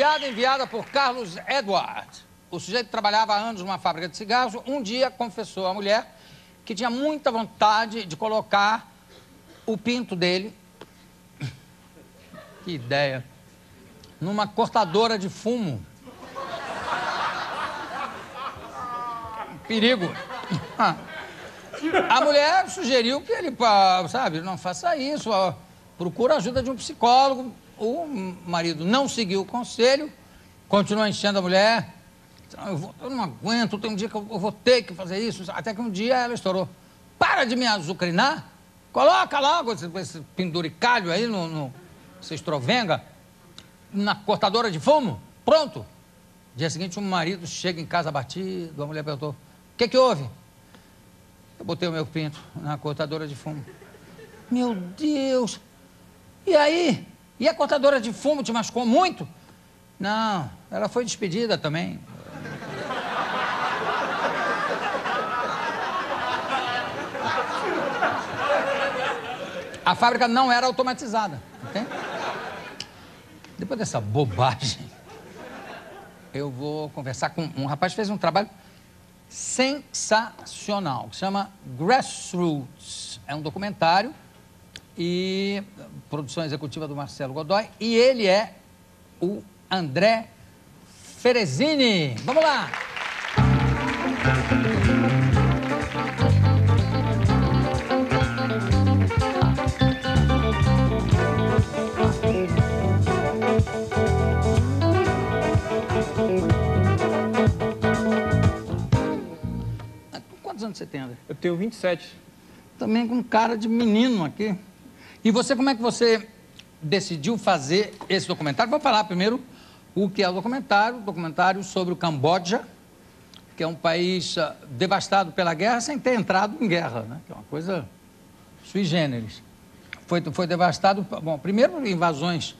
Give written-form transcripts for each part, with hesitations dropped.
piada enviada por Carlos Edward. O sujeito trabalhava há anos numa fábrica de cigarros. Um dia confessou à mulher que tinha muita vontade de colocar o pinto dele, que ideia, numa cortadora de fumo. Perigo. A mulher sugeriu que ele, sabe, não faça isso, procura a ajuda de um psicólogo. O marido não seguiu o conselho, continuou enchendo a mulher. Eu não aguento, tem um dia que eu vou ter que fazer isso. Até que um dia ela estourou. Para de me azucrinar, coloca logo esse penduricalho aí, essa estrovenga, na cortadora de fumo, pronto. Dia seguinte, o marido chega em casa abatido, a mulher perguntou, o que houve? Eu botei o meu pinto na cortadora de fumo. Meu Deus! E aí? E a cortadora de fumo te machucou muito? Não, ela foi despedida também. A fábrica não era automatizada, entende? Depois dessa bobagem, eu vou conversar com um rapaz que fez um trabalho sensacional, que se chama Grassroots. É um documentário e produção executiva do Marcelo Godoy, e ele é o André Ferezini. Vamos lá! Quantos anos você tem, André? Eu tenho 27. Também com cara de menino aqui. E você, como é que você decidiu fazer esse documentário? Vou falar primeiro o que é o documentário sobre o Camboja, que é um país devastado pela guerra sem ter entrado em guerra, né? Que é uma coisa sui generis. Foi devastado, bom, primeiro invasões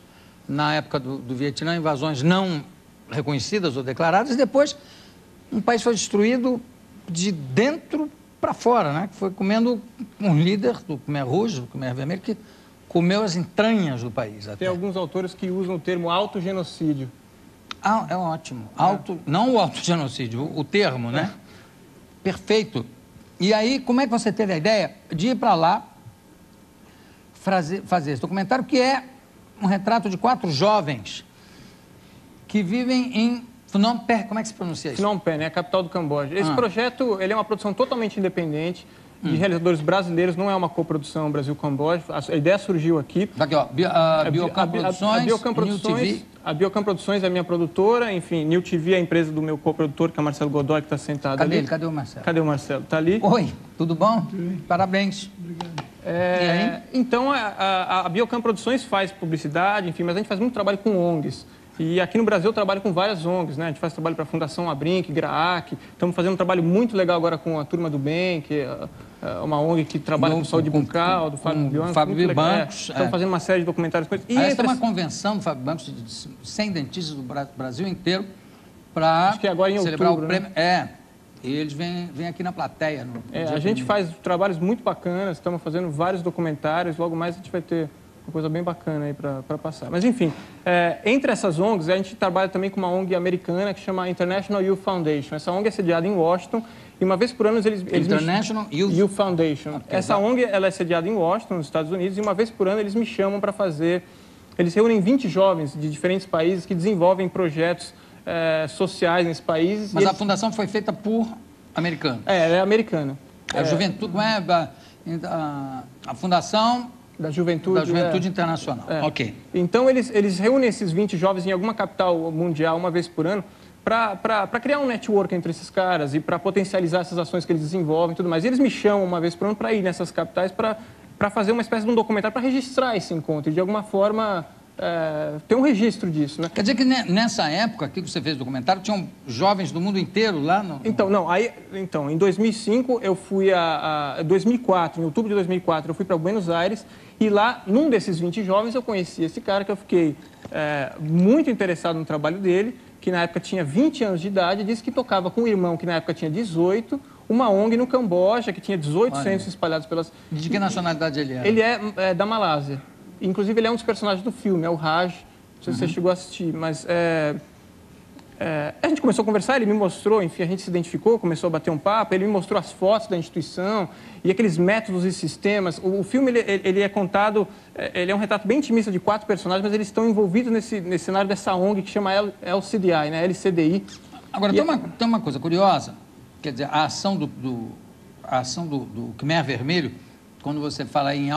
na época do Vietnã, invasões não reconhecidas ou declaradas, e depois um país foi destruído de dentro para fora, né? Que foi comendo um líder do Khmer Rouge, do Khmer Vermelho, que comeu as entranhas do país. Até. Tem alguns autores que usam o termo autogenocídio. Ah, é ótimo. Não o autogenocídio, o termo, né? Perfeito. E aí, como é que você teve a ideia de ir para lá fazer esse documentário, que é um retrato de 4 jovens que vivem em Phnom Penh, como é que se pronuncia isso? Phnom Penh, né? A capital do Camboja. Esse projeto, ele é uma produção totalmente independente, de realizadores brasileiros, não é uma coprodução Brasil-Camboja. A ideia surgiu aqui. Aqui, ó, Biocam Produções, New TV. A Biocam Produções é a minha produtora, enfim, New TV é a empresa do meu coprodutor, que é o Marcelo Godoy, que está sentado ali. Cadê o Marcelo? Cadê o Marcelo? Está ali. Oi, tudo bom? Parabéns. Obrigado. E aí? Então, a Biocam Produções faz publicidade, enfim, mas a gente faz muito trabalho com ONGs. E aqui no Brasil eu trabalho com várias ONGs, né? A gente faz trabalho para a Fundação Abrinq, GRAAC. Estamos fazendo um trabalho muito legal agora com a Turma do Bem, que é uma ONG que trabalha com saúde bucal, do Fábio Bianco. Fábio Bancos. Estamos fazendo uma série de documentários. E essa é uma convenção do Fábio Bancos de 100 dentistas do Brasil inteiro para celebrar o prêmio. Né? E eles vêm aqui na plateia. A gente faz trabalhos muito bacanas, estamos fazendo vários documentários, logo mais a gente vai ter uma coisa bem bacana aí para passar. Mas, enfim, entre essas ONGs, a gente trabalha também com uma ONG americana que chama International Youth Foundation. Essa ONG é sediada em Washington e uma vez por ano eles International Youth Foundation. Okay, essa ONG ela é sediada em Washington, nos Estados Unidos, e uma vez por ano eles me chamam para fazer... Eles reúnem 20 jovens de diferentes países que desenvolvem projetos sociais nesses países. Mas a fundação foi feita por americanos? Ela é americana. A Juventude, não é? A Fundação... Da Juventude Internacional. Ok. Então, eles reúnem esses 20 jovens em alguma capital mundial uma vez por ano para criar um network entre esses caras e para potencializar essas ações que eles desenvolvem e tudo mais. E eles me chamam uma vez por ano para ir nessas capitais para fazer uma espécie de um documentário para registrar esse encontro e, de alguma forma, ter um registro disso, né? Quer dizer que nessa época aqui que você fez o documentário, tinham jovens do mundo inteiro lá no... Então, em 2005, eu fui 2004, em outubro de 2004, eu fui para Buenos Aires e lá, num desses 20 jovens, eu conheci esse cara que eu fiquei muito interessado no trabalho dele, que na época tinha 20 anos de idade, e disse que tocava com um irmão que na época tinha 18, uma ONG no Camboja, que tinha 18 centros espalhados pelas... De que nacionalidade ele é? Ele é da Malásia. Inclusive, ele é um dos personagens do filme, é o Raj. Não sei se você chegou a assistir, mas a gente começou a conversar, ele me mostrou, enfim, a gente se identificou, começou a bater um papo, ele me mostrou as fotos da instituição e aqueles métodos e sistemas. O filme, ele é contado, ele é um retrato bem intimista de 4 personagens, mas eles estão envolvidos nesse cenário dessa ONG que chama LCDI, né? LCDI. Agora, tem uma coisa curiosa, quer dizer, a ação do Khmer Vermelho, quando você fala em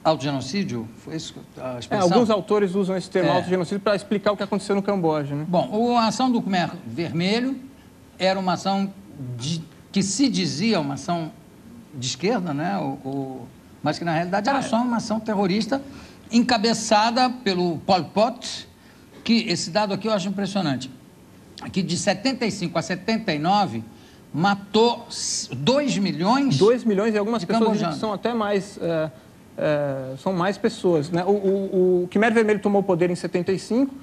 autogenocídio, foi isso a expressão? Alguns autores usam esse termo autogenocídio para explicar o que aconteceu no Camboja, né? Bom, a ação do Khmer Vermelho era uma ação que se dizia uma ação de esquerda, né? Mas que, na realidade, era só uma ação terrorista encabeçada pelo Pol Pot, que esse dado aqui eu acho impressionante, que de 75 a 79 matou 2 milhões... 2 milhões e algumas pessoas dizem que são até mais... são mais pessoas, né? O Khmer Vermelho tomou o poder em 75,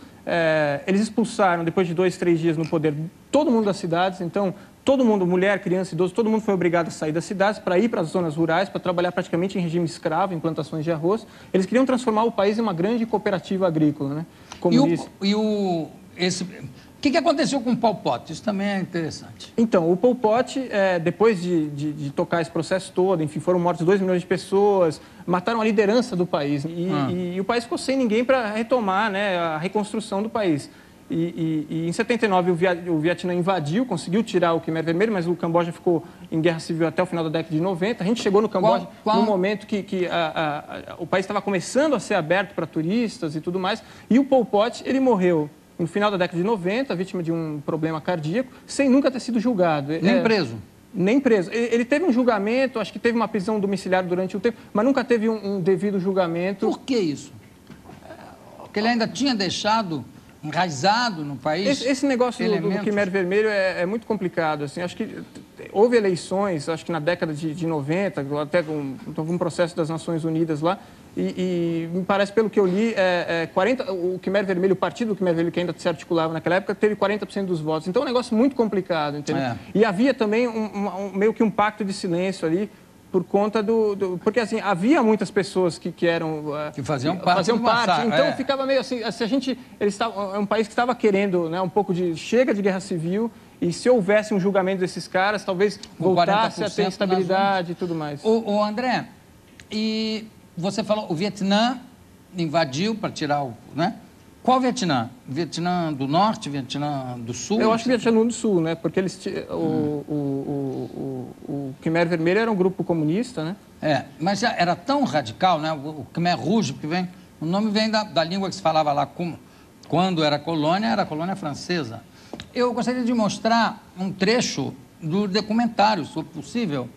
eles expulsaram, depois de 2, 3 dias no poder, todo mundo das cidades. Então, todo mundo, mulher, criança, idoso, todo mundo foi obrigado a sair das cidades para ir para as zonas rurais, para trabalhar praticamente em regime escravo, em plantações de arroz. Eles queriam transformar o país em uma grande cooperativa agrícola, né? O que aconteceu com o Pol Pot? Isso também é interessante. Então, o Pol Pot, depois de tocar esse processo todo, enfim, foram mortos 2 milhões de pessoas, mataram a liderança do país. E o país ficou sem ninguém para retomar, né, a reconstrução do país. E em 79 o Vietnã invadiu, conseguiu tirar o Khmer Vermelho, mas o Camboja ficou em guerra civil até o final da década de 90. A gente chegou no Camboja num momento que o país estava começando a ser aberto para turistas e tudo mais. E o Pol Pot, ele morreu no final da década de 90, vítima de um problema cardíaco, sem nunca ter sido julgado. Nem preso? Nem preso. Ele teve um julgamento, acho que teve uma prisão domiciliar durante um tempo, mas nunca teve um devido julgamento. Por que isso? Porque ele ainda tinha deixado enraizado no país. Esse negócio do Khmer Vermelho é muito complicado. Assim, acho que houve eleições, acho que na década de 90, até houve um processo das Nações Unidas lá, e me parece, pelo que eu li, o Khmer Vermelho, o partido do Khmer Vermelho, que ainda se articulava naquela época, teve 40% dos votos. Então é um negócio muito complicado, entendeu? E havia também meio que um pacto de silêncio ali, por conta porque, assim, havia muitas pessoas que eram... que faziam parte. Então, ficava meio assim, é um país que estava querendo, né, um pouco de... Chega de guerra civil, e se houvesse um julgamento desses caras, talvez voltasse a ter estabilidade e tudo mais. O André, e você falou, o Vietnã invadiu para tirar o... né? Qual Vietnã? Vietnã do Norte, Vietnã do Sul? Eu acho que Vietnã do Sul, né? Porque eles o Khmer Vermelho era um grupo comunista, né? Mas já era tão radical, né? O Khmer Rouge, o nome vem da língua que se falava lá quando era a colônia francesa. Eu gostaria de mostrar um trecho do documentário, se possível,